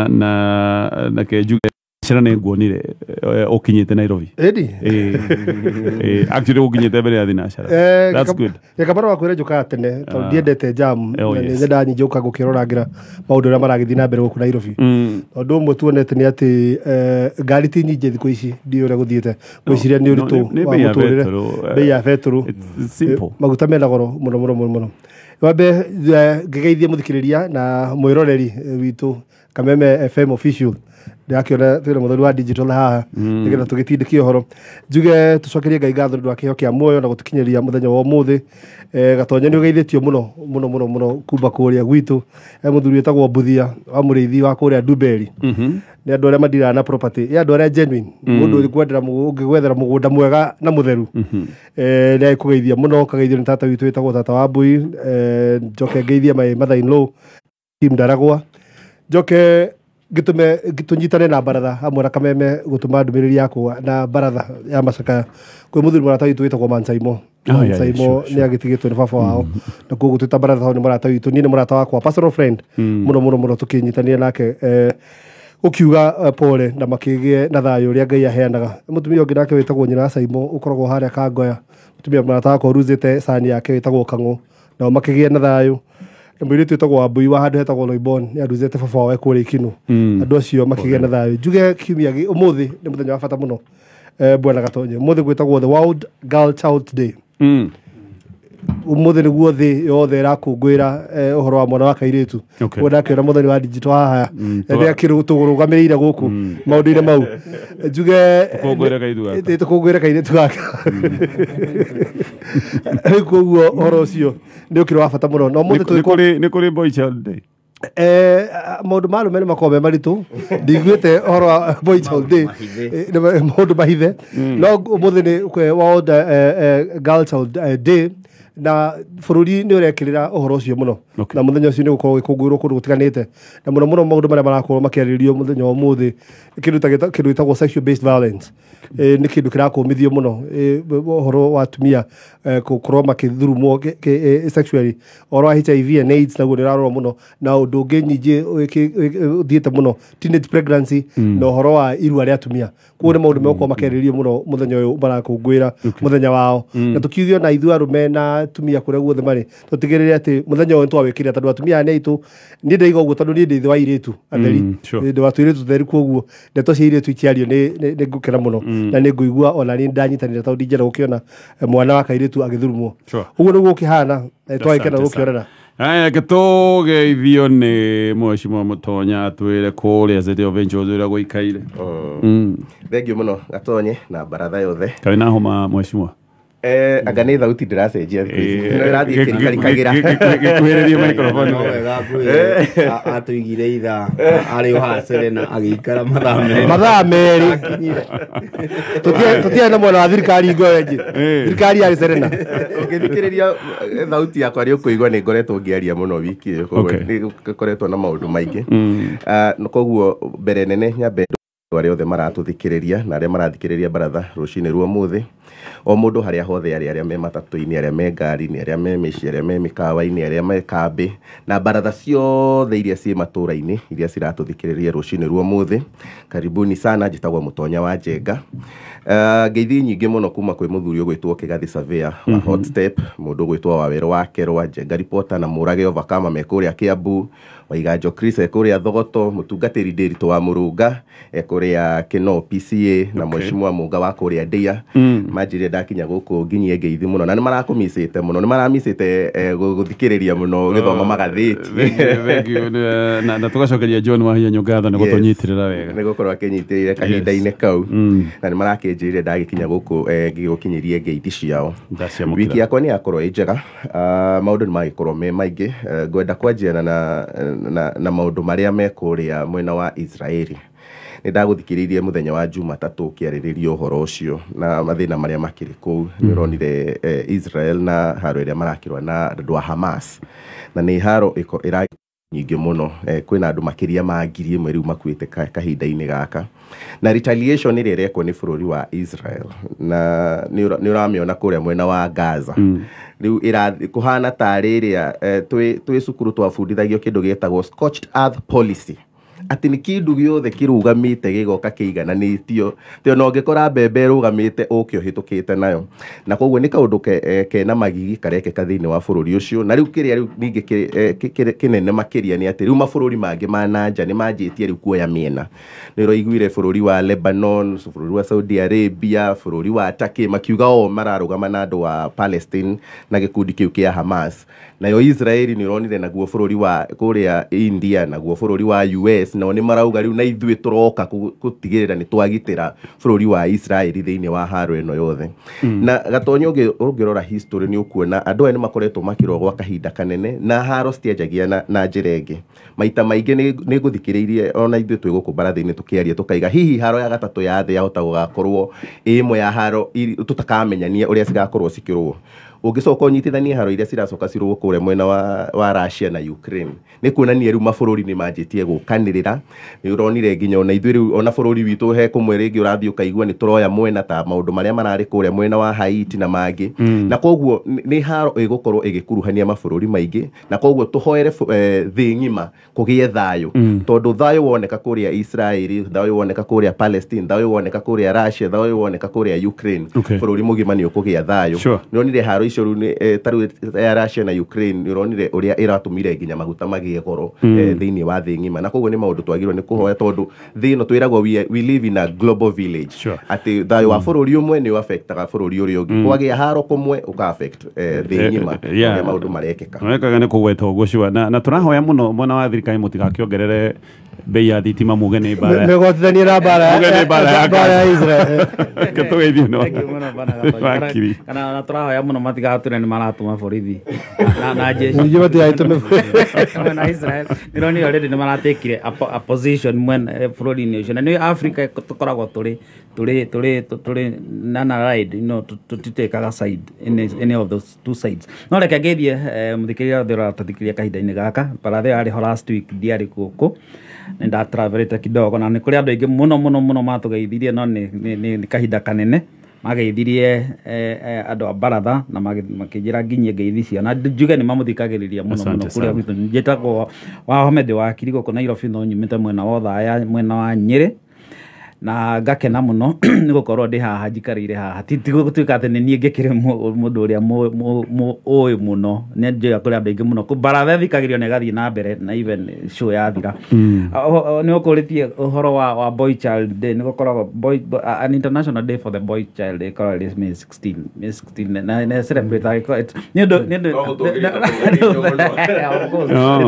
na kejuge cira nä nguonire å kinyä te Nairobi actually å kinyä te mbere ya thinacara. That's good. Kabara wakwä re njå kaga tene tondå ndiendete jam nä nyenda nyingä å ka gå kä rorangä ra maå ndå å rä a maragä thiä na mbere gå kå Nairobi. Tondå å mwe tuonete nä atä ngari ti nyingä thikå ici ndiå å rä a gå thiä te gwä ciria nä å ritå wa må tå rä re bei ya betå maguta mena goro må no må no må no. Wambe ngä geithie må thikä rä ria na mwä roreri witå Kameme FM official ndakiona twina muthoni wa digital haha nigetha tugitindike horo njuge tucokerie Ngai ngatho ndu akiho kia muoyo na gutukinyeria muthenya wa umuthi Gatonya ni ugeithitio muno kumba kuria gwitu muthuri etagwo Mbuthia wa muriithi wa kuria Dubeli ni andu aria madira na property ya andu aria genuine mundu ukwendera ungigwethera mugunda mwega na mutheru ni akugeithia muno kageithio ni tata witu etagwo tata wa Mbui njoke ngeithia my mother in law Kim Daragwa njoke gitunyitane na baratha hamwe na Kameme gutuma ndumiriri yakwa na baratha ya Macakaya kwi muthuri murata witu witagwo Mansaimo ni agitigitwo ni baba wao na koguo twita baratha ni murata witu ni murata wakwa personal friend muno tukinyitania nake ukiuga pole na makigie na thayo ria Ngai aheanaga mutumia ungi nake witagwo nyina Saimo ukoragwo haria Kangoya mutumia murata wakwa ruzite sani yake witagwo Kango na makigie na thayo mbere twetagwo Wambui wa handu hetagwo Loibon ni aruzete baba wawe kuri Kinu andu acio makigia na thayo njuge kiumia umuthi ni muthenya wa bata muno bwana Gatonya umuthi gwetagwo the World Girl Child Day umuthi niguo thi yothe irakungwira uhoro wa mwana wa kairitu wona akiona muthenya wa digital haha ria kirutugurugamirire guku maundu-ine mau njuge tukungwira kairitu gaka koguo horo ucio ni ukiro wa bata muno no umuthi ni kuri Boy Child Day maundu maru mene makombe maritu ndigwite horo wa Boy Child Day maundu mahithe no umuthi ni World Girl Child Day na bururi ni urekirira uhoro ucio muno na muthenya ucio ni gukorwo gikungwirwo kundu gutiganite na muno maundu maria marakorwo makiarĩrĩrio muthenya wa umuthi kindu gitagwo sexual based violence ni kindu kirakumithio muno uhoro wa atumia gukorwo makithurumwo sexually uhoro wa HIV and AIDS naguo nirarorwo muno na undu ungi nyingi uthiite muno teenage pregnancy na uhoro wa irua ria atumia kuo ni maundu megukorwo makiarĩrĩrio muno muthenya uyu marakungwira muthenya wao na tukiugio na ithu arume na atumia kuria guothe mari tutigirire ati muthenya uyu twawikira tondu atumia ane itu ni ndaiga uguo tondu ni ndithe wa iritu atheri ndi wa tuiritu theri koguo ndeto cia iritu ikiario ni ngukena muno na ni nguigua ona ni ndanyitanira tondu ndingera gukiona mwana wa kairitu agithurumwo uguo niguo kihana twaikena gukiorera aya gitugeithio ni Mheshimiwa Mutonya atwire kuria City of Angels uria guikaire thengio muno Gatonye na baratha yothe kaina homa Mheshimiwa anga nä thauti ndä racenjia rathiä kä rikagira gäkuhä microphone atå igire itha arä o hacere na agäikara mathaa merä tå tiarä na mwena wa thirikari ngoenji thirikari yarä Serena å ngä thikä rä ria thauti yakwa rä å kå igua nä ngoretwo ngä aria må no wiki nä ngoretwo na maå ndå maingä koguo mbere nene nyambe arä othe maratå thikä rä ria na arä a marathikä rä ria baratha rå cinä rua må thä o mũndũ harĩa hothe arĩa me matatũ-inĩ arĩa me ngari-inĩ arĩa me mĩciĩ arĩa me mĩkawa-inĩ arĩa me kambĩ na baratha ciothe iria ciĩ matũra-inĩ iria ciratũthikĩrĩria rũcinĩ rwa ũmũthĩ karibuni sana njĩtagwo Mutonya wa Njenga ngeithi nyingĩ mũno kuma kwĩ mũthuri ũgwĩtwo Kĩgathi Surveyor wa Hot Step mũndũ ũgwĩtwo Wawerũ wa Kerwa Njenga Reporter na Mũrage Ovakama me kũrĩa Kiambu Waiganjo Chris kũrĩa Thogoto mũtungatĩri Ndĩritũ wa Mũrũnga kũrĩa Kĩno PCA na Mheshimiwa Mũnga wa kũrĩa Ndĩa manjire ndakinya gũkũ nginyie ngeithi mũno na nĩ marakũmicĩte mũno nĩ maramicĩte gũthikĩrĩria mũno gĩthoma magathĩti na tũgacokeria John Wahianyo ngatho nĩ gũtũnyitĩrĩra wega nĩ gũkorwo akĩnyitĩrĩire kahinda-inĩ kau na nĩ marakĩnjĩrĩire ndagĩkinya gũkũ ngĩgũkinyĩrie ngeithi ciao wiki yakwa nĩ yakorwo ĩ njega maũndũ nĩ magĩkorwo me maingĩ ngwenda kwanjia na maũndũ marĩa me kũrĩa mwena wa Israeli nĩ ndagũthikĩrĩirie mũthenya wa Jumatatũ kĩarĩrĩrio ũhoro ũcio na mathĩna marĩa makĩrĩ kũu nĩ ũronire Israel na haro ĩrĩa marakĩrũa na andũ a Hamas na nĩ haro ĩra nyingĩ mũno kwĩna andũ makĩria ma 1,000 rĩu makuĩte kahinda-inĩ gaka na retaliation ĩrĩa ĩrekwo nĩ bũrũri wa Israel na nĩ ũramĩona kũrĩa mwena wa Gaza riu kuhana tariria twi cukuru twabundithagio kindu gietagwo scorched earth policy ati ni kindu giothe kirugamite gigoka kiigananitio te no ngikora mbembe rugamite ukio hitukite nayo na koguo ni kaundu kena magigi karekeka thiini wa bururi ucio na riu kiria riu ningi kinene makiria ni ati riu mabũrũri mangi ma nanja ni manjitie riu kuoya miena ni roiguire bururi wa Lebanon, bururi wa Saudi Arabia, bururi wa Turkey makiuga o mararugama na andu wa Palestine na gikundi kiu kia Hamas na yo Israeli ni ronire naguo bururi wa kuria India naguo bururi wa US na ni marauga riu na ithui turoka gutigirira ni twagitira bururi wa Israeli thiini wa haro eno yothe na gatonyo ngirora history ni ukuona andu ni makoretwo makirogwa kahinda kanene na haro stiajagia na njirenge maita maingi ni guthikiririe ona ithui twi gukumbara thiini tukiaria tukaiga hihi haro ya gatatu ya thi yahota gugakorwo imwe ya haro tutakamenyania uria cigakorwo cikirwo ungicoka unyitithania haro iria ciracoka cirwo kure mwena wa Russia na Ukraine ni kuonania riu mabũrũri ni manjitie gukanirira ni uronire nginya ona ithui riu ona bũrũri witu he kumwe ringi urathii ukaigua ni turoya mwena ta maundu maria marari kure mwena wa Haiti na mangi na koguo ni haro igukorwo igikuruhania mabũrũri maingi na koguo tuhoere thi ngima kugie thayo tondu thayo woneka kuria Israeli thayo woneka kuria Palestine thayo woneka kuria Russia thayo woneka kuria Ukraine bũrũri mugima ni ukugia thayo nionire haro icio ni taru ya Russia na Ukraine uronire uria iratumire nginya maguta magie goro thiini wa thi ngima na koguo ni maundu twagirwo ni kuhoya tondu thino twiragwo we live in a global village ati thayo wa bũrũri umwe ni affectaga bũrũri uria ungi kwagia haro kumwe uka affect thi ngima ya maundu marekeka wekaga ni kugweta ugucio na turahoya muno mwana wa thirikari mutigakiongerere bei ya thitima muge ni bara megotithania na bara ya Israel ketugeithio no kana na turahoya muno matigature ni maratuma borithi na jeshi nje batigaitume na Israel nironi already ni maratekire a position when bũrũri ni ucio na ni Africa tukoragwo turi nana ride tutitekaga side in any of those two sides no reke ngethie muthikiria thira tathikiria kahinda-ini gaka parathe ari ho last week diari kuku nda travelete kidogo na ni kuri andu aingi muno matugeithirie no ni kahinda kanene mageithirie andu a baratha na makijira nginyie ngeithi ciana njuge ni mamuthikagiriria muno kuria gwitu njitagwo wa Ahmed wa Kirigo ko Nairobi no nyumite mwena wa Thaya mwena wa Nyeri na ngakena muno ni gukorwo ndi haha njikarire haha tigutuika ati ni nie ngikire mundu uria oy muno ni njoya kuri andu aingi muno baratha thikagirio ne gathie na mbere na even show ya thira ni ukuritie uhoro wa boy child day ni gukorwo an international day for the boy child day called May 16 na celebrate ni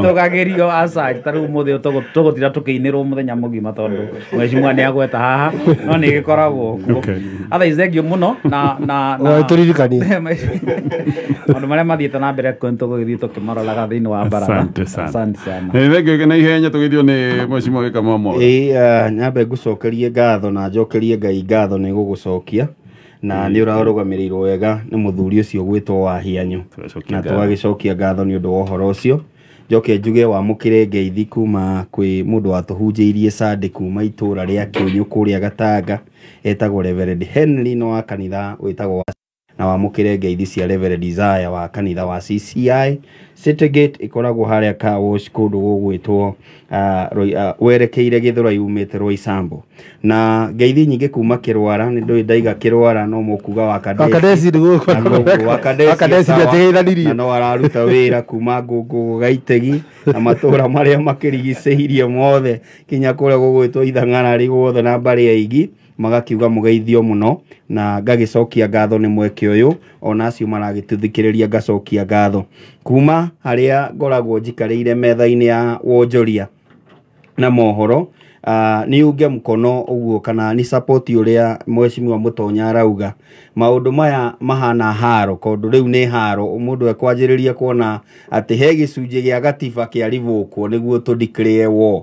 tukagerio aside taru muthe tugutira tukiinirwo muthenya mugima tondu mweshimwa ni agweta haha no ni gikoragwo athaize muno na turirikani andu maria mathiete na mbere konto githii tukimarolaga thiini wa barabara asante sana thengio na ihenya tugithio ni mweshimwa Gikamamo nyambe ngucokerie ngatho na njokerie Ngai ngatho ni gugucokia na ni urarugamiriro wega ni muthuri ucio gwitwo wa hianyo na twagicokia ngatho ni undu wa uhoro ucio njoke njuge wamukire ngeithi kuma kwi mundu watuhunjiirie Sande kuma itura ria Kiunyu kuria Gatanga etagwo Reverend Henry no wa kanitha witagwo na wamukire ngeithi cia Reverend Isaiah wa kanitha wa CCI Citygate ikoragwo haria ka wash kundu gugwitwo werekeire Githura yumite Roysambu na ngeithi nyingi kuma Kirwara ni ndoi ndaiga Kirwara no mukuga wa Kadesi Kadesi na no araruta wira kuma Ngungu Gaitegi na matura maria makirigiceirie mothe kinya kuria gugwitwo Ithang'ara ri guothe na bari ya igi magakiuga mugeithio muno na ngagicokia ngatho ni mweke uyu ona acio maragituthikiriria ngacokia ngatho kuma haria ngoragwo njikariire metha-ini ya wonjoria na mohoro ni unge mkono uguo kana ni support uria mweshimiwa Mutonya arauga maundu maya mahana haro kondu riu ni haro mundu ekwanjiriria kuona ati he gicunji gia gatiba kia rivukwo niguo tudeclare war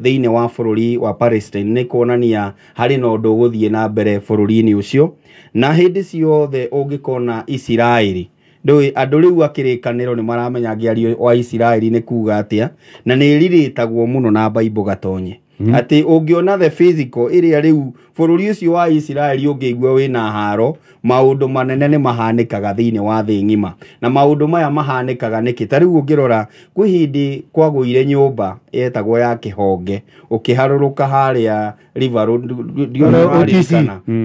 thiini wa bururi wa Palestine ni kuonania hari no ndu guthie na mbere bururi-ini ucio na hindi ciothe ungikona Israeli ndoi andu riu akirikaniro ni maramenya ngiario wa Israeli ni kuga atia na ni riritagwo muno na Bible gatonye ati ungiona the physical iria riu bururi ucio wa Israeli ungiigua wina haro maundu manene ni mahanikaga thiini wa thi ngima na maundu maya mahanikaga niki tariu ungirora kwi hindi kwaguire nyumba yetagwo ya kihonge ukiharuruka haria river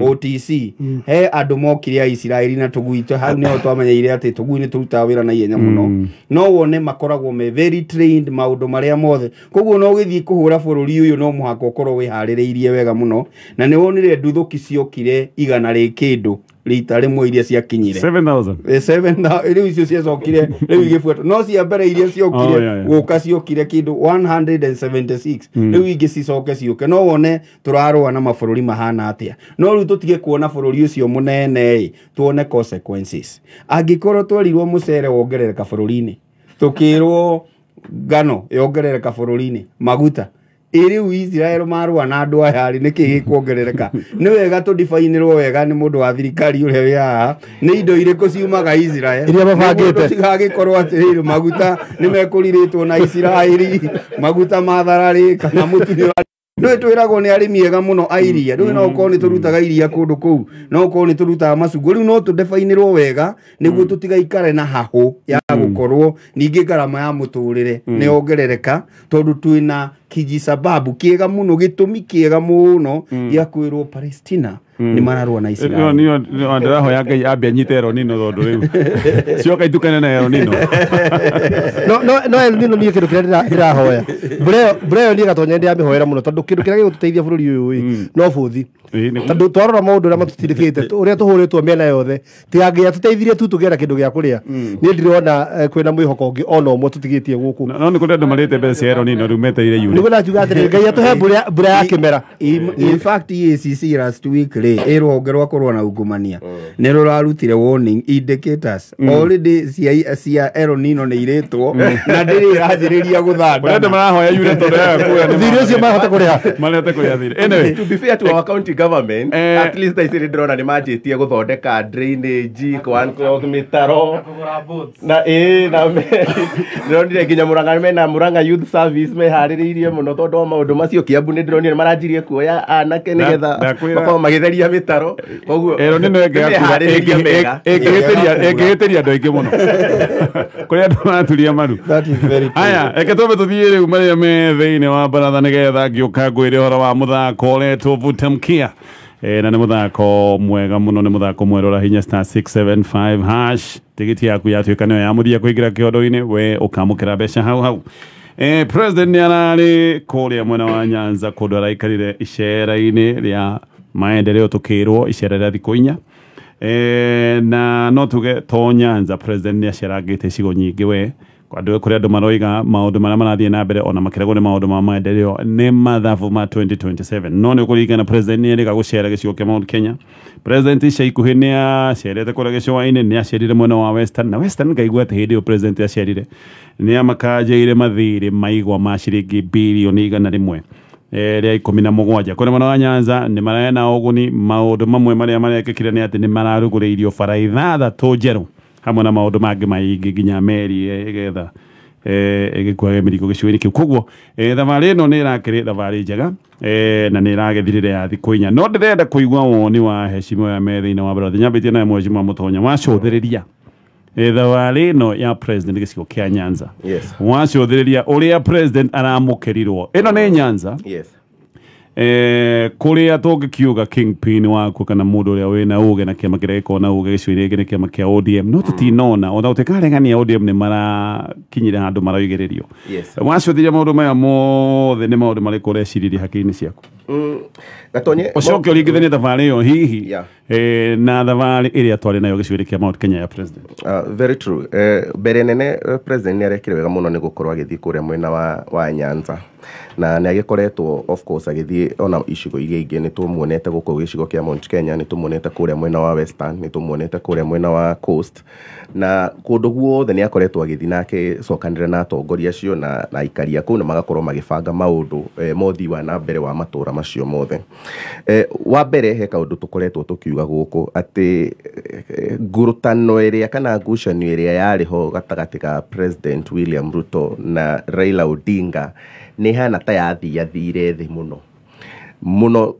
OTC he andu mokire ya Israeli na tuguite hau ne twamenyeire ati tugui ni turuta wira na ihenya muno no wone makoragwo me very trained maundu maria mothe koguo no githii kuhura bururi uyu no muhaka ukorwo wihaririirie wega muno na ni wonire nduthuki ciokire igana ri kindu rita rimwe iria ciakinyire 7,000 riu icio ciacokire riu igifuata no cia mbere iria ciokire guka ciokire kindu 176 riu ingi cicoke ciuke no wone turarua na mabururi mahana atia no riu tutige kuona bururi ucio munene tuone consequences angikorwo twerirwo mucere wongerereka bururi-ini tukirwo ngano yongerereka bururi-ini maguta iriu Israel marua na andu aya ari niki gikuongerereka ni wega tu define-irwo wega ni mundu wa thirikari uria wi haha ni indo iriku ciumaga Israel iria mabangite tigagikorwo atiriru maguta ni mekuriritwo na Israeli maguta matharari kana mutu no twiragwo ni arimi ega muno airia ndu no ukorwo ni turutaga iria kundu kuu no ukorwo ni turutaga macungu riu no tu define-irwo wega niguo tutigaikare na hahu ya gukorwo ningi garama ya muturire ni ongerereka tondu twina kijisababu kiega muno gitumi kiega muno ya kwirwo Palestina ni mararua na Israel ni andiraho ya Ngai ambia nyite El Nino thondu riu cioka itukane na El Nino no El Nino ni kindu kiria ndirahoya breo ni gatonya ndi amihoera muno tondu kindu kiria gigututeithia bururi uyu no buthi tondu twarora maundu ria matutindikite uria tuhuritwo miena yothe tiangia tuteithirie tu tugiera kindu gia kuria ni ndirona kwina mwihoko ungi ona umwe tutigitie guku no ni kundi andu marite mbeca cia El Nino riu meteire yuri niguo najuga atiri Ngai atuhe mbura ya kimera in fact EACC last week rwonge rwa kurwa na ungumania ni rurarutire warning indicators already cia El Nino ni iretwo na ndiri irajiriria guthanda ndio marahoya yure tondu ya kuya ni thiri ucio mahota kuriha thiri anyway to be fair to our county government at least I said drona ni majitie guthondeka drainage kwa mitaro na ndronire nginya Murang'a mena Murang'a Youth Service mehaririirie muno tondu maundu macio Kiambu ni ndronire marajirie kuoya anake nigetha makorwo magitheria mitaro koguo El Nino egehetiria andu aingi muno kuria andu maraturia maru that is very true aya eke twambe tuthie riu maria me thiini wa baratha nigetha ngiuka ngwire horo wa muthako uretwo Vutamkia na ni muthako mwega muno ni muthako mwerora hinya *675 hash tigiti yaku yatuika niyo yamuria kuingira kiondo-ini we ukamukira mbeca hau president ni arari kuria mwena wa Nyanza kundu araikarire icera-ini ria maendeleo tukirwo icera ria thiku 4 na no tuge to Nyanza president ni acerangite cigo nyingi we kwandu kuria andu maroiga maundu maria marathie na mbere ona makiragwo ni maundu ma maendeleo ni mathabu ma 2027 no ni kuringana president ni erika gucera gicigo kia Mount Kenya president ica ikuhi ni acerete kuria gicua-ini ni acerire mwena wa Western na Western ngaigua ati hindi yo president acerire ni amakanjaire mathiri maigwa ma ciringi bilioni 100 ria 17 kuria mwena wa Nyanza ni marena uguni maundu mamwe maria marekikire ni ati ni mararuguriirio bara 6 njeru hamwe na maundu mangi maingi nginya meri igetha igikuage mirigo gicua-ini kiu koguo thabarĩ ĩno nĩ ĩrakĩrĩ thabarĩ njega na nĩ ĩragethirire ya thikũ 4 no ndĩrenda kũigua woni wa heshima ya me thĩinĩ wa mbere nyambĩtie naye Mheshimiwa Mutonya wacũthĩrĩria thabarĩ ĩno ya president gĩcigo kĩa Nyanza wacũthĩrĩria ũrĩa president aramũkĩrirwo ĩno nĩ Nyanza kuria tungikiuga kingpin waku kana mundu uria wina uge na kiama kiria gikona uge gicwire gine kiama kia ODM no tutinona ona utikaregania ODM ni marakinyire handu maraigererio wacuthiria maundu maya mothe ni maundu mariko ureciriria hakiri-ini ciaku gatonye ucoke uringithanie thabarĩ ĩyo hihi na thabarĩ ĩrĩa twarĩ nayo gĩcũa-inĩ kia Mount Kenya ya president very true mbere nene president ni arekire wega muno ni gukorwo agithii kuria mwena wa Nyanza na nä agikoretwo of course agithii ona icigo iria ingĩ nĩ tumuonete gũkũ gĩcigo kĩa Mount Kenya nĩ tumuonete kũrĩa mwena wa Western nĩ tumuonete kũrĩa mwena wa Coast na kũndũ guothe nĩ akoretwo agithii nake cokanĩrĩra na atongoria acio na aikaria kũu na magakorwo magĩbanga maũndũ mothi wa na mbere wa matũra macio mothe wa mbere he kaundu tukoretwo tukiuga guku ati ngurutano iria kana ngucanio iria yariho gatagati ka President William Ruto na Raila Odinga ni hana ta yathire thi muno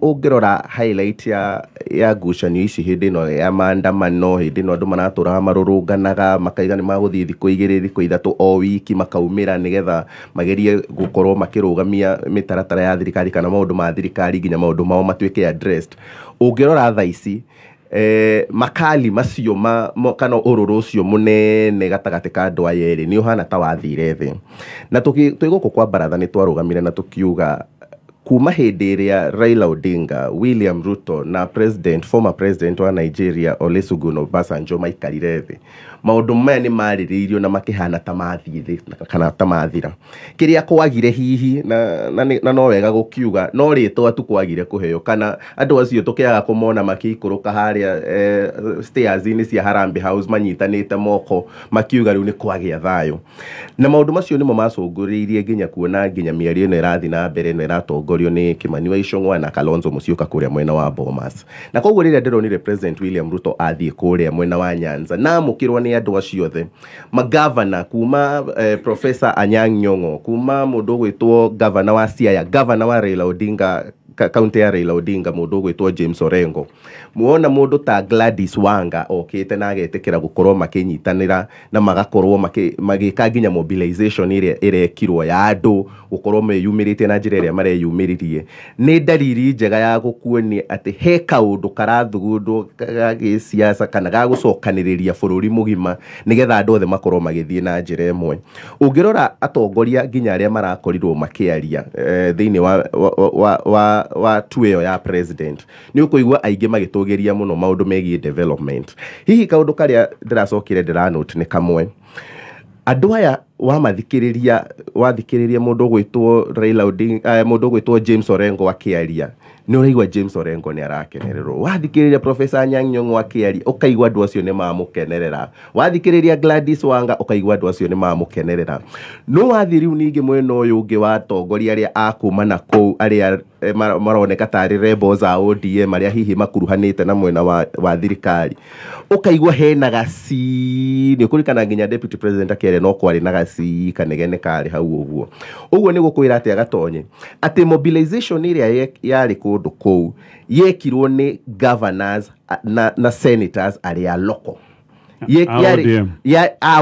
ungirora highlight ya ngucanio ici hindi no ya maandamano hindi no andu maratura marurunganaga makaiga ni maguthii thikũ 2 thikũ 3 o wiki makaumira nigetha magerie gukorwo makirugamia mitaratara ya thirikari kana maundu ma thirikari nginya maundu mao matuike addressed. Ungirora tha ici makali macio kana ururu ucio munene gatagati ka andu aya eri ni uhana ta wathire thi na tuiguko kwa baratha ni twarugamire na tukiuga kuma hindi iria Raila Odinga, William Ruto na former president wa Nigeria Olusegun Obasanjo maikarire thi maundu maya ni maririirio na makihana ta mathithi kana ta mathira kiria kwagire hihi na no wega gukiuga no ritwa tu kwagire kuheo kana andu acio tukiaga kumona makikuruka haria stairs ini cia Harambee House manyitanite moko makiuga riu ni kwagia thayo na maundu macio nimo macunguriirie nginya kuona nginya miario ino irathi na mbere no iratongorio ni Kimani wa Ichung'wa na Kalonzo Musyoka kuria mwena wa Bomas na koguo riria ndironire President William Ruto athie kuria mwena wa Nyanza na mukirwa ni andu acio the magavana kuma Professor Anyang' Nyong'o kuma mundu gwitwo governor wa Siaya governor wa Raila Odinga county ya Raila Odinga mundu gwitwo James Orengo muona mundu ta Gladys Wanga okite na agetekera gukorwo makinyitanira na magakorwo magika nginya mobilization irekirwo ya andu gukorwo meyumirite na njira iria mareyumiririe ni dalili njega ya gukuonia ati he kaundu karathugundu ga siasa kana ga gucokaniriria bururi mugima nigetha andu othe makorwo magithie na njira imwe. Ungirora atongoria nginya aria marakorirwo makiaria thiini wa tuyo ya president ni ukuigwa aingi magitugeria muno maundu megie development. Hihi kaundu karia ndiracokire ndiranote ni kamwe andu aya wathikiriria mundu gwitwo Raila Odinga mundu gwitwo James Orengo akiaria ni uraigwa James Orengo ni arakenererwo. Wathikiriria Professor Anyang' Nyong'o akiaria ukaigwa andu acio ni mamukenerera. Wathikiriria Gladys Wanga ukaigwa andu acio ni mamukenerera. No wathiriu ningi mwena uyu ungi wa atongoria aria akuma na kou aria maroneka tari rebels a ODM aria hihi makuruhanite na mwena wa thirikari ukaigwa hena gaci ni kurikana nginya deputy president akere no kwari na gaci kanegene kari hau uguo ni gukwira ati agatonye ati mobilization iria yari kundu kou yekirwo ni governors na senators aria local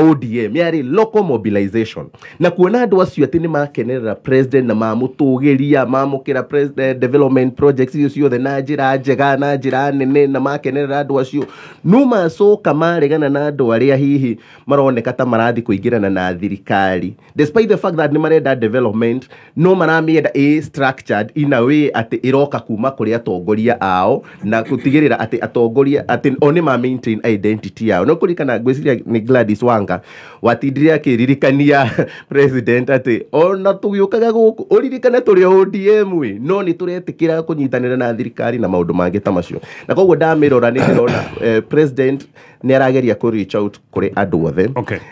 ODM yari local mobilization na kuona andu acio ati ni makenerera president na mamutugiria mamukira president development projects icio the na njira njega na njira nene na makenerera andu acio no macoka maregana na andu aria hihi maroneka ta marathi kuingirana na thirikari despite the fact that ni marenda development no maramienda structured in a way ati iroka kuma kuri atongoria ao na kutigirira ati atongoria ati oni ma maintain identity yao no kana gwiciria ni Gladys Wanga watindiria akiririkania president ati ona tuyukaga guku uririkane turi ODM no ni turetikira kunyitanira na thirikari na maundu mangi ta macio na koguo ndamirora ni ndirona president ni arageria ku reach out kuri andu othe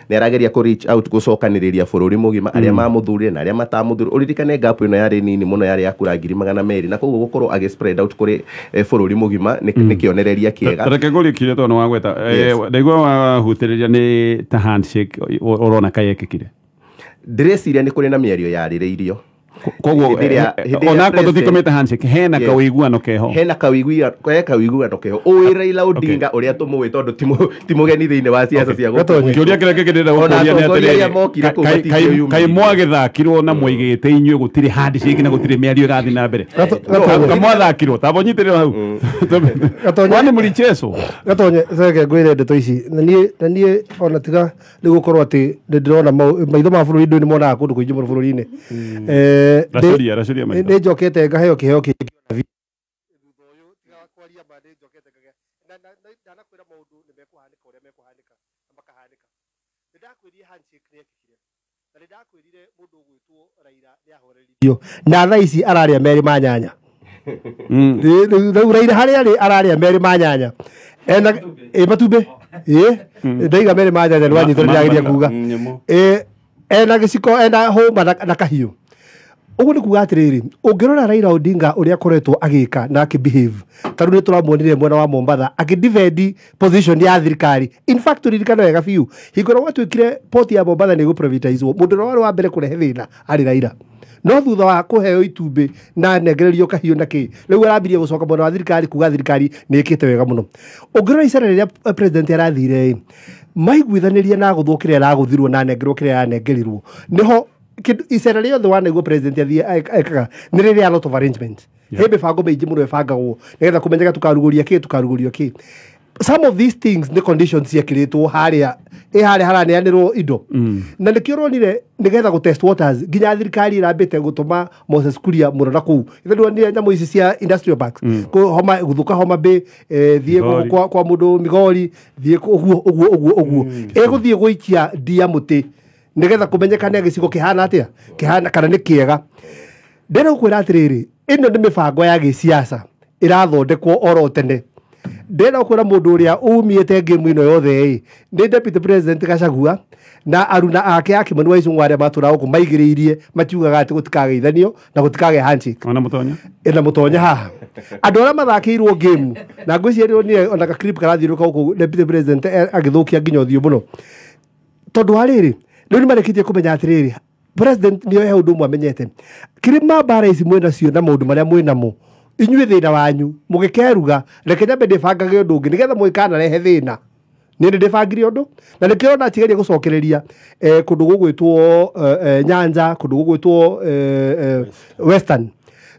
ni arageria ku reach out gucokaniriria bururi mugima aria mamuthurire na aria matamuthurire uririkane gap ino yari nini muno yari yakura 200 na koguo gukorwo agi spread out kuri bururi mugima ni kionereria kiega reke nguri kire to no wagweta ndaigwa hutiriria ni ta handshake urona kayekekire ndreciria ni kuri na miario yaririirio koguo ona ko tutikomete handshake hena kawiguano keho o Raila Odinga uria tumuwe tondu timugeni thiini wa siasa cia gutonya kiuria kireke kirenda gukuria ni atiri kai mwagithakirwo na muigite inyue gutiri handshake na gutiri miario irathi na mbere kamwathakirwo tabonyitirwo hau wani mulicheso gatonye thege ngwire ndeto ici na nie ona tiga ni gukorwo ati ndirona maitho ma bururi ndu ni mona kundu kuingi mu bururi-ini Rasuria ni njokete ngaheo kiheo kingi thutha uyu tiga kwaria ba ni njokete ngage na kwira maundu ni mekuhanika uria mekuhanika makahanika ndakwirie handshake ni ekire na ndakwirire mundu gwitwo Raila ni ahoreririo na tha ici araria meri manyanya Raila haria araria meri manyanya ena matumbe ndaiga meri manyanya nwanyitoriragiria kuga ena giciko ena homa na kahiu Uguo ni kuga atiriri ungirora Raila Odinga uria akoretwo agika na akibehave taru ni turamuonire mwena wa Mombasa akidefend position ya thirikari. In fact ririkana wega biu hingoro watwikire port ya Mombasa ni guprivatizewo mundu wa mbere kurehe thina ari Raila no thutha wa kuheo itumbi na negererio kahiu na ki riu arambirie gucoka mwena wa thirikari kuga thirikari ni ikite wega muno. Ungirora icera riria president arathire maiguithanirie na guthukire araguthirwo na negerwo kire yanegerirwo niho icera riothe wanaigua president athie ekaga nĩ rĩrĩ a lot of arrangement he mibango mĩingĩ mũno ĩbangagwo nĩgetha kũmenyeka tukaruguria kĩ some of these things nĩ conditions ciekĩrĩtwo harĩa haraneanĩrwo indo na nĩkĩo ũronire nĩgetha gũtest waters nginya thirikari ĩrambĩte gũtũma Moses Kuria mũno na kũu ithũnire nyamũ ici cia industrial parks gũthũka Homa Bay thiĩ kwa mũndũ Migori thiĩ ũguo ĩgũthiĩ gũikia ndia mũtĩ nigetha kumenyekana gicigo kihana atia kihana kana ni kiega ndero kwira atiriri ino ni mibango ya gisiasa irathondekwo oro tene ndero kwira mundu uria umiete game ino yothe ni deputy president Gachagua na aruna ake Kimani wa Icũng'wa aria matura guku maigiriirie makiugaga ati gutikageithanio na gutikage handshake ona mutonya haha andu aria mathakirwo game na ngwiciria ni ona ka clip karathiruka guku deputy president agithukia nginya uthio muno tondu hariri Ndio ni marekitie kumenya atiriri president niyo he undu mwamenyete kirima bara ici mwena cio na maundu maria mwinamo inyuĩ thina wanyu mugikeruga reke nyambe ndibangage undu ungi nigetha mwikana rehe thina ni ndibangire undu na nikio na tigeria gucokereria kundu gugwitwo Nyanza kundu gugwitwo Western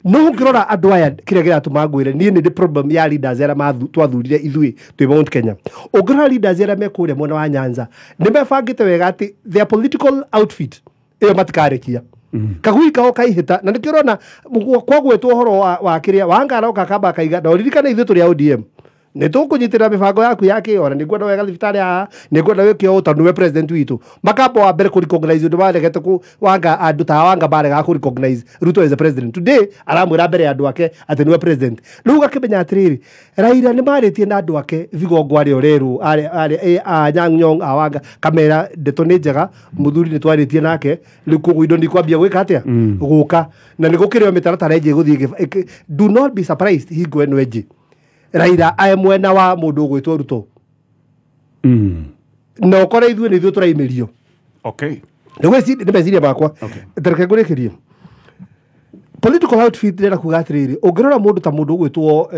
no ngirora andu aya kire gira tumagwire ni ndi problem ya leaders era twathurire ithui twi Mount Kenya ungirora leaders era mekure mwena wa Nyanza ni mebangite wega ati their political outfit iyo matikarekia kagui kao kaihita na nikirona kwa gwetwo horo wa kiria wangara ukakamba kaiga na uririkana ithu turi ODM ni tukunyitira mibango yaku yake ona niguo wega thibitari ha niguo wekio utondu we president witu makabo wa mbere ku recognize undu baregete ku wanga andu ta wanga barega ku recognize Ruto as a president today aramwira mbere andu ake ati niwe president riu gakimenya atiriri Raila ni maritie na andu ake vigongo ari oreru ari Anyang' Nyong'o awanga kamera ndeto ni njega muthuri ni twaritie nake riu kugu indo ni kwambia gwika atia guka na nigukirio mitaratara enje guthie do not be surprised hingo eno enje Raila ae mwena wa mundu gwitwo Ruto no kore ithuĩ nĩ ithuĩ tũraimĩrio nĩ meciria makwa tereke ngũrĩkĩrie political outfit ndĩrenda kuga atĩrĩrĩ ũngĩrora mũndũ ta mũndũ gwĩtwo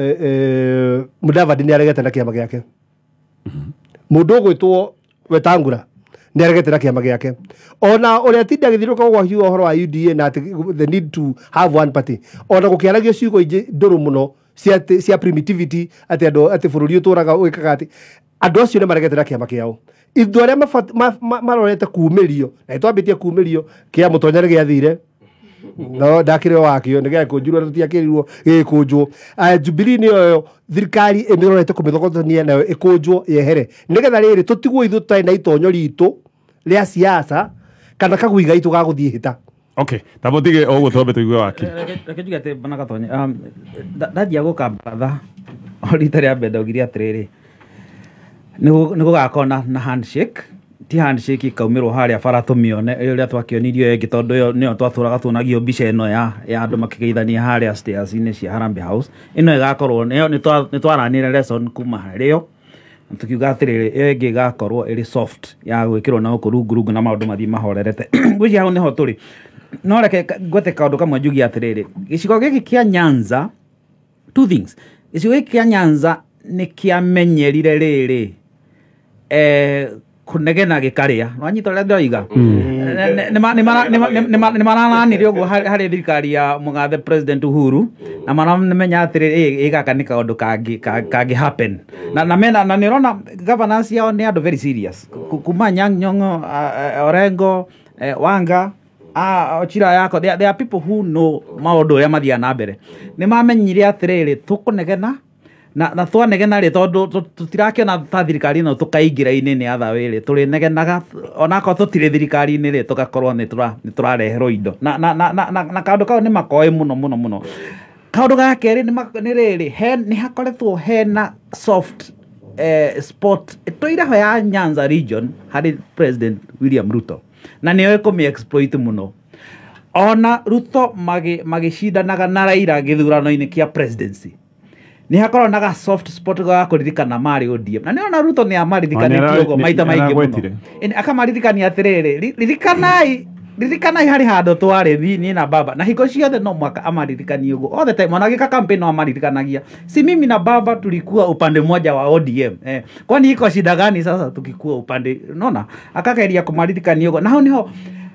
Mudavadi nĩ aregete na kĩama gĩake mũndũ gwĩtwo Wetangula nĩ aregete na kĩama gĩake ona ũrĩa tindi agĩthiũrũrũka gwa hiuga ũhoro wa UDA na the need to have one party ona gũkĩaragio ciugo ingĩ ndũrũ mũno cia primitivity ati bururi uturaga wikaga ati andu acio ni maregete na kiama kiao ithu aria marorete kuumirio na itwambitie kuumirio kia mutonyere giathire no ndakire wakio ni gia kunjurwa tutiakirirwo gikunjwo Jubilee ni yo thirikari emirorete kumithogotania nayo ikunjwo yehere nigetha riri tutigwo ithu tai na itonyo ritu ria siasa kana kaguiga itu gaguthie hita Okay, tabotige ogo tobe tuigwe waki. Reke njuge ati bana gatonye. Ndathia gukambatha. Orita ria mbere ndaugire atiriri. Ni gugakona na handshake. Ti handshake ikaumirwo haria bara tumione iria twakionirio engi tondu yo nio twathuraga tunagio mbica eno ya andu makigeithania haria stairs ine cia Harambee House. Ino igakorwo ni twaranire lesson kuma hario. Tukiuga atiriri iyo ingi igakorwo iri soft ya gwikirwo na ukurungu na maundu mathii mahorerete. Gwici hau niho turi. No reke gwete kaundu kamwe njugi atiriri gicigo giki kia Nyanza two things gicigo giki kia Nyanza ni kiamenyerire riri kunegena gikaria wanyita ria ndoiga ni marananire uguo hari thirikari ya mugathe president Uhuru na maramenya atiriri igaka ni kaundu kangi happen na nirona governance yao ni andu very serious kuma Anyang' Nyong'o Orengo Wanga Ochira yako there are people who know maundu ya mathia na mbere ni mamenyire atiriri tukunegena na twanegena ri tondu tutirakiona ta thirikari no tukaingira inene atha wiri turi negenaga onako tutire thirikari ini ri tugakorwo ni turareherwo indo na kaundu kau ni makoi muno kaundu ga keri ni riri ni hakoretwo hena soft spot toiraho ya Nyanza region hari President William Ruto na niyo ikumi exploit muno ona Ruto magĩcindanaga na Raila gĩthurano-inĩ kĩa presidency nĩ hakorwo na soft spot ga kũririkana marĩ ODM na nĩ ona Ruto nĩ amaririkanitie ũguo maita maingĩ mũno akamaririkania atĩrĩrĩ ririkanai harĩ handũ twarĩ niĩ na baba na hingo ciothe no mwaka amaririkanie ũguo all the time wanagika campaign no amaririkanagia si mimi na baba tulikuwa upande mmoja wa ODM kwani iko shida gani sasa tukikuwa upande unaona akageria kumaririkania ũguo na hau niho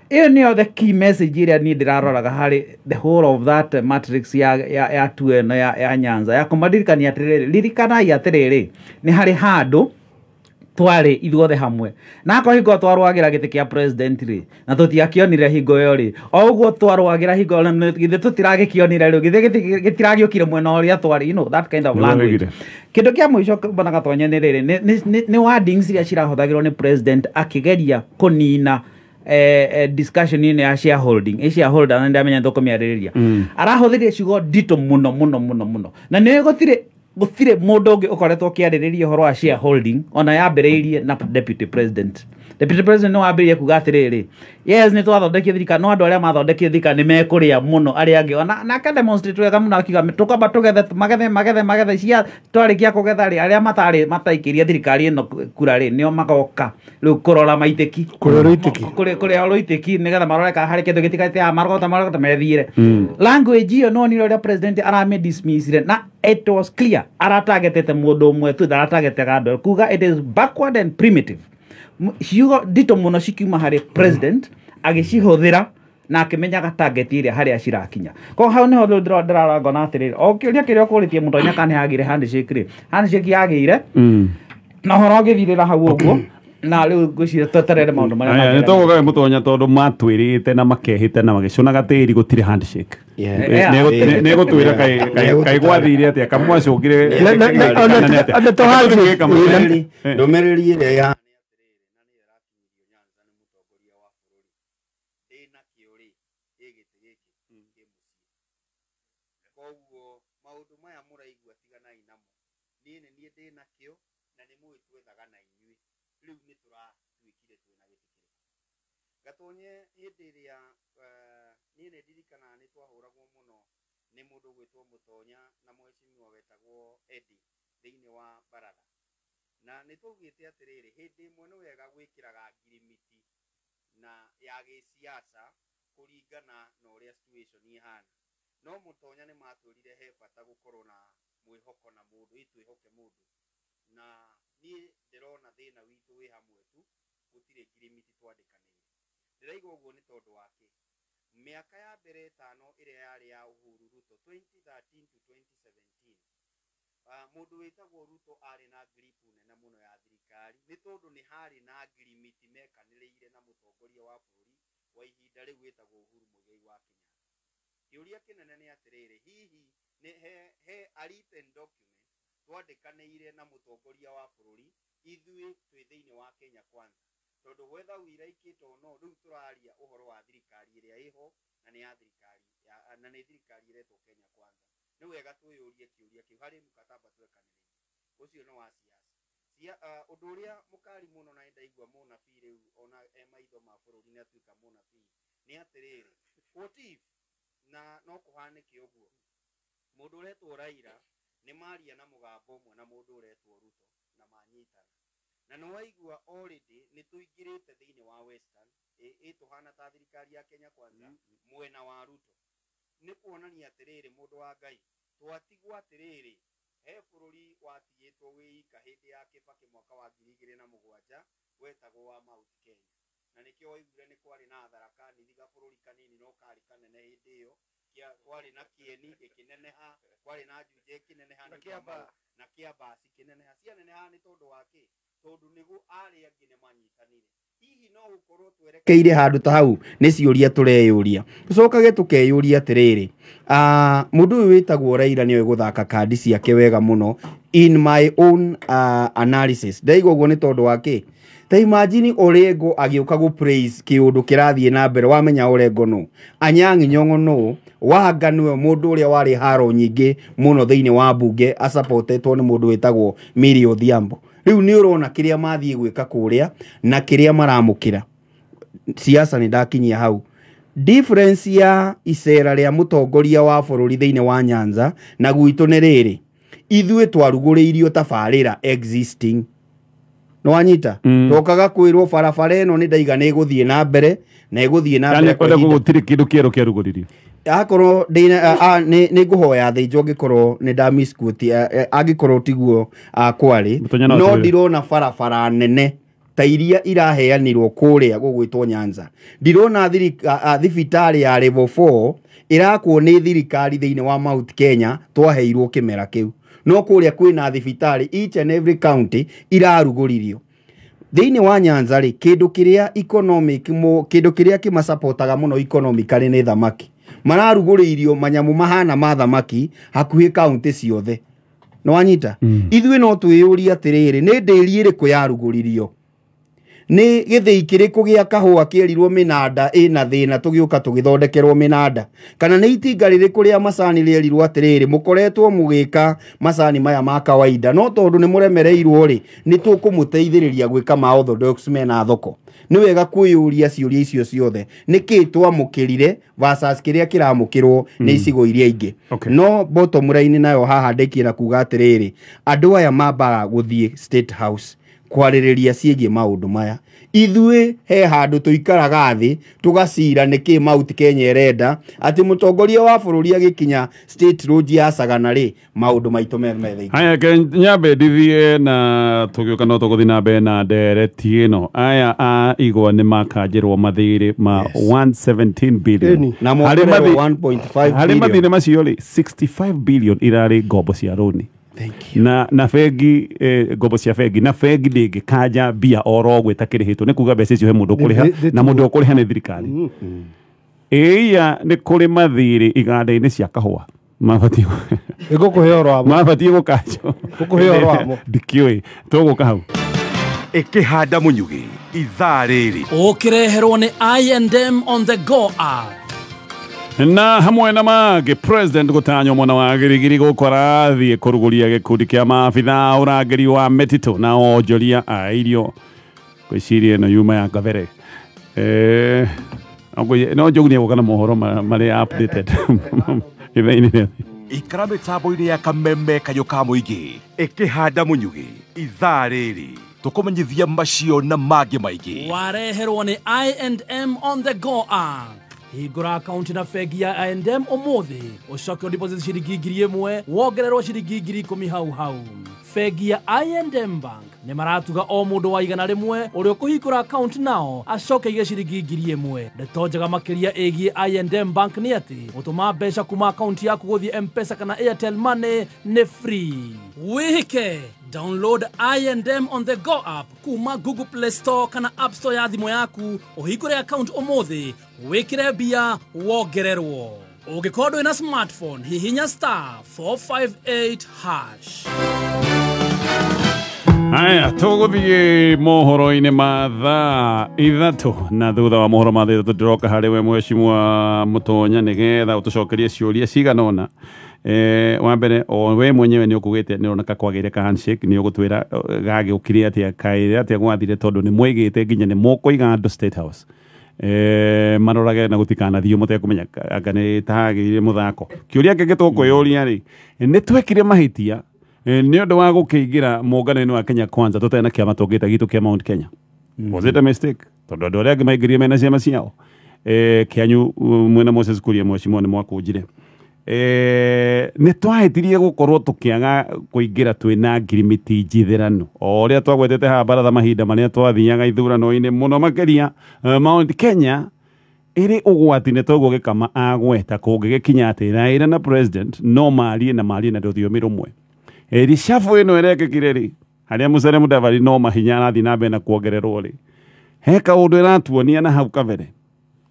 iyo niyo the key message iria ni ndiraroraga hari the whole of that matrix ya tueno ya Nyanza ya kumaririkania atĩrĩrĩ ririkanai atĩrĩrĩ nĩ harĩ handũ twari ithuothe hamwe na ko hingo twarwagira giti kia president ri na tutiakionire hingo yo ri o uguo twarwagira hingo na githe tutiragikionire ri gitiragiokire mwena uria twari that kind of language kindu kia mwisho bonaga twanye ni riri ni wordings iria cirahuthagirwo ni president akigeria kunina discussion ine ya shareholder na ndamenya ndokomiaririria arahuthirie ciugo dito muno na ni gutire mundu ungi ukoretwo kiaririria horo wa shareholding ona yambiriirie na deputy president no wambiririe kuga atiriri yes ni twathondekire thirikari no andu aria mathondekire thirikari ni mekuria muno aria angi ona na ka demonstrate wega muno akiga tukamba tugethe magethe cia twarikia kugetha ri aria mataikiria thirikari ino kura ri nio magoka riu kurora maitiki kuria roitiki nigetha maroreka hari kindu gitikate marogota methire language iyo no ni ria president arame dismissire na it was clear aratagetete mundu umwe tu aratagetega andu kuga it is backward and primitive ciugo dito muno cikiuma hari president agicihuthira na akimenyaga target iria haria cirakinya ko hau niho ndirarangwo na atiriri o kiuria kiria kuritie mundu nyaka ni agire handshake yagire na horo githirira hau uguo na riu ngwicira tweterere maundu maria ni togoga mutonya tondu matwirite na makehite na magicunaga tiri gutire handshake ne gutwira kai gwathire atia kamwacungire ndomereri ile ya gatonye hindiria ni ndirikana ni twahuragwo muno ni mundu gwitwo Mutonya na mwecimiwa wetagwo Eddie thiini wa Baratha na ni tugite atiriri hindi imwe ni wega gwikiraga ngirimiti na ya gisiasa kuringana na uria situation ihana no Mutonya ni matwirire he bata gukorwo na mwihoko na mundu itwihoke mundu na ni ndirona thina witu wi hamwe tu gutire ngirimiti twandikana ndiraigwa uguo ni tondu wake miaka ya mbere tano iria yari ya Uhuru Ruto 2013 to 2017 mundu witagwo Ruto ari na grip nene muno ya thirikari ni tondu ni hari na ngirimiti mekaniriire na mutongoria wa bũrũri wa ihinda riu witagwo Uhuru Muigai wa Kenyatta kiuria kinene ni atiriri hihi ni he a written document twandikaniire na mutongoria wa bũrũri ithui twi thiini wa Kenya Kwanza tondu whether wiraikito no riu turaria uhoro wa thirikari iria iho na ni ya thirikari na ni thirikari iretwo Kenya Kwanza ni wega twiyurie kiuria kiu hari mukataba twekanire ucio no wa siasa undu uria mukari muno na ndaigua munabii riu ona maitho ma bũrũri ni atuika munabii ni atiriri what if na no kuhanike uguo mundu uretwo Raila ni maria na mugambo umwe na mundu uretwo Ruto na manyitana na no waigua already ni tuingirite thiini wa Western tuhana ta thirikari ya Kenya Kwanza mwena wa Ruto ni kuonania atiriri mundu wa Ngai twatigwa atiriri he bũrũri watiyitwo wika hindi ya Kibaki mwaka wa 2007 wetagwo wa Mount Kenya na nikio waigure ni kwari na Tharaka Nithi bũrũri kanini no kari kanene hindi iyo kwari na Kieni gikineneha kwari na Njuje kineneha na Kiambasi kineneha cianeneha ni tondu wake tondu nigu ari angi ni manyitanire hihi no ukorwo twerekeire handu ta hau ni ciuria tureyuria tucokage tukeyuria atiriri mundu uyu witagwo Raila niwe guthaka kandi ciake wega muno in my own analysis ndaigo uguo ni tondu wake ta imagine Orengo agiuka gu praise kiundu kirathie na mbere wamenya Orengo no Anyang' Nyong'o no Wanga niwe mundu uria wari haro nyingi muno thiini wa bunge asupportetwo ni mundu witagwo Millie Odhiambo riu ni urona kiria mathie gwika kuria na kiria maramukira siasa ni ndakinyia hau difference ya icera rĩa mũtongoria wa bũrũri thĩinĩ wa Nyanza na gwitũ nĩ rĩrĩ, ithuĩ twarugũrĩirio tabarĩra existing. No wanyita tokaga kwĩrwo barabara ĩno nĩ ndaiga nĩ ĩgũthiĩ na mbere na ĩgũthiĩ na mbere kwa ihinda gũtirĩ kĩndũ kĩerũ kĩarugũririo. Akorwo nĩ ngũhoya thĩnjwo angĩkorwo nĩ ndamisquote angĩkorwo tiguo kwarĩ, no ndirona barabara nene ta iria iraheanirwo kũrĩa gũgwĩtwo Nyanza. Ndirona thibitarĩ ya level 4 irakwo nĩ thirikari thĩinĩ wa Mount Kenya twaheirwo kĩmera kĩu. No kũrĩa kwĩna thibitarĩ each and every county irarugũririo. Thĩinĩ wa Nyanza rĩ, kĩndũ kĩrĩa economic kĩndũ kĩrĩa kĩmasapotaga mũno economically nĩ thamaki. Mararugũrĩirio manyamu mahana ma thamaki hakuhĩ county ciothe. No wanyita? Ithuĩ no twĩyũria atĩrĩrĩ, nĩ ndĩri ĩrĩkũ yarugũririo? Nĩ gĩthĩi kĩrĩkũ gĩa kahũa kĩerirwo mĩnanda ĩna thĩna tũgĩũka tũgĩthondekerwo mĩnanda? Kana nĩ itinga rĩrĩkũ rĩa macani rĩerirwo atĩrĩrĩ, mũkoretwo mũgĩka macani maya ma kawaida, no tondũ nĩ mũremereirwo rĩ, nĩ tũkũmũteithĩrĩria gwĩka ma orthodox mena thoko? Nĩ wega kwĩyũria ciũria icio ciothe, nĩkĩ twamũkĩrire versus kĩrĩa kĩramũkĩrwo nĩ icigo iria ingĩ. No bottom line nayo haha ndĩkĩra kuga atĩrĩrĩ, andũ aya mambaga gũthiĩ State House kwarĩrĩria ciĩgiĩ maũndũ maya. Ithuĩ he handũ tũikaraga thĩ tũgacira nĩkĩ Mount Kenya ĩrenda atĩ mũtongoria wa bũrũri agĩkinya State Lodge ya Sagana rĩ, maũndũ maitũ methĩ. Haya nyambe ndithie na tũgĩũka no tũgũthiĩ na mbere na ndereti ĩno. Aya a igwa nĩ makanjĩrwo mathirĩ ma 117 billion na mongererwo 1.5 billion. Harĩ mathirĩ macio rĩ, 65 billion irarĩ ngombo cia rũni. Na bengi ngombo cia bengi na bengi ndĩngĩ kanja mbia oro gwĩta kĩrĩhĩtwo, nĩ kuga mbeca icio he mũndũ ũkũrĩha na mũndũ ũkũrĩha nĩ thirikari. Ĩya nĩ kũrĩ mathirĩ iganda-inĩ cia kahũa mabatiĩ gũkanjwo ndikĩũĩ tũgũka hau ĩkĩhanda mũnyugĩ ithaa rĩrĩ ũkĩreherwo nĩ I&M on the go app. Na hamwe na mangĩ, president gũtanywo mwena wa Girigiri gũkora thiĩ kũrugũria gĩkundi kĩa maabitha ũrangĩri wa Metitu na onjoria a irio gwĩciria ĩno yuma ya Kabere. No njogunia gũka na mohoro marĩ updated ithaa-inĩ. ikara mĩtambo-inĩ ya kameme kayũ ka mũingĩ ĩkĩhanda mũnyugĩ ithaa rĩrĩ tũkũmenyithia macio na mangĩ maingĩ. Wareherwo nĩ I&M on the go app. Hingũra akaunti na bengi ya I&M ũmũthĩ ũcoke deposit ciringi 1,000 wongererwo ciringi 10,000 hau. Bengi ya I&M Bank nĩ maratuga o mũndũ wa igana rĩmwe ũrĩa ũkũhingũra akaunti nao acoke aige ciringi 1,000. Ndeto njega makĩria ĩgiĩ I&M Bank nĩ atĩ gũtũma mbeca kuma akaunti yaku gũthiĩ M-Pesa kana Airtel Money nĩ free. Wĩhĩke download I&M on the go app kuma Google Play Store kana App Store ya thimũ yaku ũhingũre account ũmũthĩ wĩkĩre mbia wongererwo. Ũngĩkorwo ndũrĩ na smartphone hihinya *458#. Haya tũgũthiĩ mohoro-inĩ ma thaa ithatũ, na thutha wa mohoro ma thaa ithatũ ndĩroka harĩ we Mheshimiwa Mũtonya nĩgetha ũtũcokerie ciũria cigana ũna. Wa mbere o we mwenyewe nĩ ũkugĩte nĩ ũroneka kwagĩire ka handshake, nĩ ũgũtwĩra gagĩũkire atĩa kaĩrĩ atĩa gwathire, tondũ nĩ mwĩgĩte nginya nĩ mũkũiga andũ State House marorage na gũtikanathiĩ mũtekũmenya anga nĩ tahagĩire mũthako. Kĩũria kĩngĩ tũkwĩyũria rĩ, nĩ twekire mahĩtia nĩ ũndũ wa gũkĩingĩra mũngano-inĩ wa Kenya Kwanza tũtarĩ na kĩama tũngĩta gitũ kĩa Mount Kenya? Was it a mistake? Tondũ andũ arĩa angĩ maingĩrire mena ciama ciao. Kĩanyu mwena Moses Kuria Mheshimiwa nĩ mwakũnjire. Nĩ twahĩtirie gũkorwo tũkĩaga kũingĩra twĩna ngirimiti njithĩranu o ũrĩa twagwetete haha baratha mahinda marĩa twathiaga ithurano-inĩ mũno makĩria Mount Kenya ĩrĩ ũgwati-inĩ toguo Gĩkama agweta kũngĩgĩkinya atĩ Raila na president no marie na rũthiomi rũmwe. Rishafu ĩno ĩrekĩkire rĩ, harĩa Musalia Mudavadi no mahinya arathiĩ na mbere na kuongererwo rĩ, he kaũndũ ĩratuonia na hau kabere.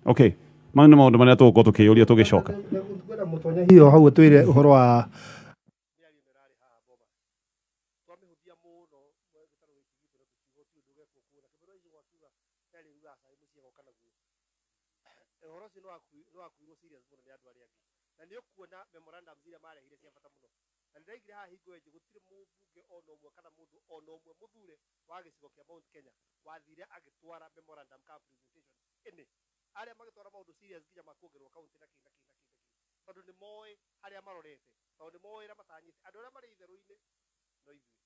Okay, mau nĩ maũndũ marĩa tũgũkorwo tũkĩyũria tũgĩcoka. Hiyo hau twĩre ũhoro wa aria magitwara maundu serious nginya makuongerwo kaunti na kina tondu ni moe haria marorete tondu ni moe ra matanyite andu aria mari itheru-ini no ithui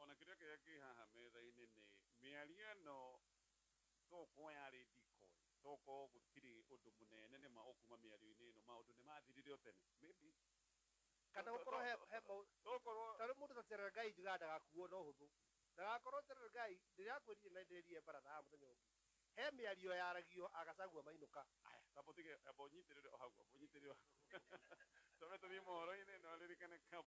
ona kiria kiria ki haha metha-ini ni miario no tokuoya ri dikoi toko gutiri undu munene ni maukuma miario-ini no maundu ni mathirire o tene maybe kana gukorwo he tokorwo tari mundu ta Cherargei njuga ndagakuo no huthu ndagakorwo Cherargei ndirakwirire na ndirie baratha muthenya ungi he miario yaragio agacagua mainuka aya tapotige abonyitirire o hau abonyitirire tobe tuthie mohoro-ini no ririkane